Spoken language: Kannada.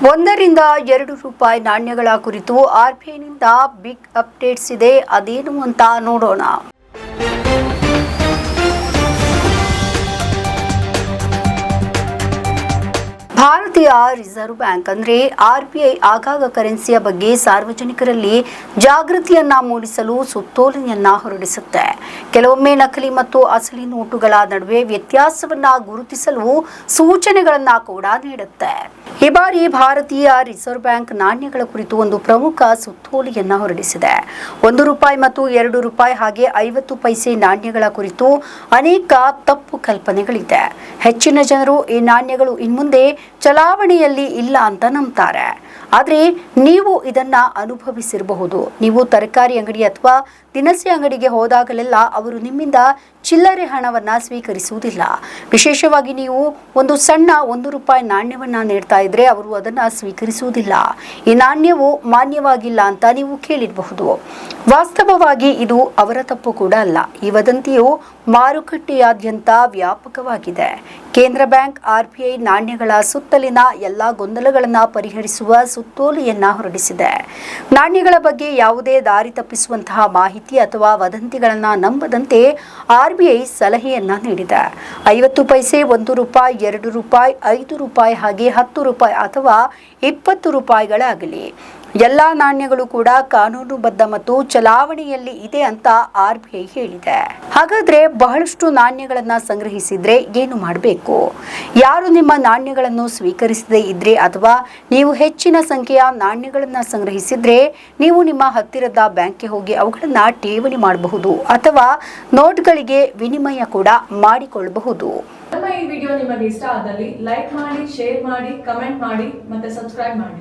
₹1 ನಾಣ್ಯಗಳ ಕುರಿತು ಆರ್ಬಿಐನಿಂದ ಬಿಗ್ ಅಪ್ಡೇಟ್ಸ್ ಇದೆ. ಅದೇನು ಅಂತ ನೋಡೋಣ. ಭಾರತೀಯ ರಿಸರ್ವ್ ಬ್ಯಾಂಕ್ ಅಂದರೆ ಆರ್ಬಿಐ ಆಗಾಗ ಕರೆನ್ಸಿಯ ಬಗ್ಗೆ ಸಾರ್ವಜನಿಕರಲ್ಲಿ ಜಾಗೃತಿಯನ್ನ ಮೂಡಿಸಲು ಸುತ್ತೋಲೆಯನ್ನ ಹೊರಡಿಸುತ್ತೆ. ಕೆಲವೊಮ್ಮೆ ನಕಲಿ ಮತ್ತು ಅಸಲಿ ನೋಟುಗಳ ನಡುವೆ ವ್ಯತ್ಯಾಸವನ್ನ ಗುರುತಿಸಲು ಸೂಚನೆಗಳನ್ನ ಕೂಡ ನೀಡುತ್ತೆ. ಈ ಬಾರಿ ಭಾರತೀಯ ರಿಸರ್ವ್ ಬ್ಯಾಂಕ್ ನಾಣ್ಯಗಳ ಕುರಿತು ಒಂದು ಪ್ರಮುಖ ಸುತ್ತೋಲೆಯನ್ನ ಹೊರಡಿಸಿದೆ. ₹1 ಮತ್ತು ₹2 ಹಾಗೆ 50 ಪೈಸೆ ನಾಣ್ಯಗಳ ಕುರಿತು ಅನೇಕ ತಪ್ಪು ಕಲ್ಪನೆಗಳಿದೆ. ಹೆಚ್ಚಿನ ಜನರು ಈ ನಾಣ್ಯಗಳು ಇನ್ಮುಂದೆ ಚಲಾವಣೆಯಲ್ಲಿ ಇಲ್ಲ ಅಂತ ನಂಬ್ತಾರೆ. ಆದರೆ ನೀವು ಇದನ್ನ ಅನುಭವಿಸಿರಬಹುದು. ನೀವು ತರಕಾರಿ ಅಂಗಡಿ ಅಥವಾ ದಿನಸಿ ಅಂಗಡಿಗೆ ಹೋದಾಗಲೆಲ್ಲ ಅವರು ನಿಮ್ಮಿಂದ ಚಿಲ್ಲರೆ ಹಣವನ್ನ ಸ್ವೀಕರಿಸುವುದಿಲ್ಲ. ವಿಶೇಷವಾಗಿ ನೀವು ಒಂದು ಸಣ್ಣ ₹1 ನಾಣ್ಯವನ್ನ ನೀಡ್ತಾ ಇದ್ರೆ ಅವರು ಅದನ್ನ ಸ್ವೀಕರಿಸುವುದಿಲ್ಲ. ಈ ನಾಣ್ಯವು ಮಾನ್ಯವಾಗಿಲ್ಲ ಅಂತ ನೀವು ಕೇಳಿರಬಹುದು. ವಾಸ್ತವವಾಗಿ ಇದು ಅವರ ತಪ್ಪು ಕೂಡ ಅಲ್ಲ. ಈ ವದಂತಿಯು ಮಾರುಕಟ್ಟೆಯಾದ್ಯಂತ ವ್ಯಾಪಕವಾಗಿದೆ. ಕೇಂದ್ರ ಬ್ಯಾಂಕ್ ಆರ್ಬಿಐ ನಾಣ್ಯಗಳ ಸುತ್ತಲಿನ ಎಲ್ಲಾ ಗೊಂದಲಗಳನ್ನು ಪರಿಹರಿಸುವ ಸುತ್ತೋಲೆಯನ್ನ ಹೊರಡಿಸಿದೆ. ನಾಣ್ಯಗಳ ಬಗ್ಗೆ ಯಾವುದೇ ದಾರಿ ತಪ್ಪಿಸುವಂತಹ ಮಾಹಿತಿ ಅಥವಾ ವದಂತಿಗಳನ್ನು ನಂಬದಂತೆ ಆರ್ಬಿಐ ಸಲಹೆಯನ್ನ ನೀಡಿದೆ. 50 ಪೈಸೆ, ₹1, ₹2, ₹5 ಹಾಗೆ ₹10 ಅಥವಾ ₹20 ಎಲ್ಲಾ ನಾಣ್ಯಗಳು ಕೂಡ ಕಾನೂನುಬದ್ಧ ಮತ್ತು ಚಲಾವಣೆಯಲ್ಲಿ ಇದೆ ಅಂತ ಆರ್ಬಿಐ ಹೇಳಿದೆ. ಹಾಗಾದ್ರೆ ಬಹಳಷ್ಟು ನಾಣ್ಯಗಳನ್ನ ಸಂಗ್ರಹಿಸಿದ್ರೆ ಏನು ಮಾಡಬೇಕು? ಯಾರು ನಿಮ್ಮ ನಾಣ್ಯಗಳನ್ನು ಸ್ವೀಕರಿಸದೇ ಇದ್ರೆ ಅಥವಾ ನೀವು ಹೆಚ್ಚಿನ ಸಂಖ್ಯೆಯ ನಾಣ್ಯಗಳನ್ನ ಸಂಗ್ರಹಿಸಿದ್ರೆ ನೀವು ನಿಮ್ಮ ಹತ್ತಿರದ ಬ್ಯಾಂಕ್ಗೆ ಹೋಗಿ ಅವುಗಳನ್ನ ಠೇವಣಿ ಮಾಡಬಹುದು ಅಥವಾ ನೋಟ್ಗಳಿಗೆ ವಿನಿಮಯ ಕೂಡ ಮಾಡಿಕೊಳ್ಳಬಹುದು. ನಮ್ಮ ಈ ವಿಡಿಯೋ ನಿಮಗೆ ಇಷ್ಟ ಆದಲ್ಲಿ ಲೈಕ್ ಮಾಡಿ, ಶೇರ್ ಮಾಡಿ, ಕಮೆಂಟ್ ಮಾಡಿ ಮತ್ತೆ ಸಬ್ಸ್ಕ್ರೈಬ್ ಮಾಡಿ.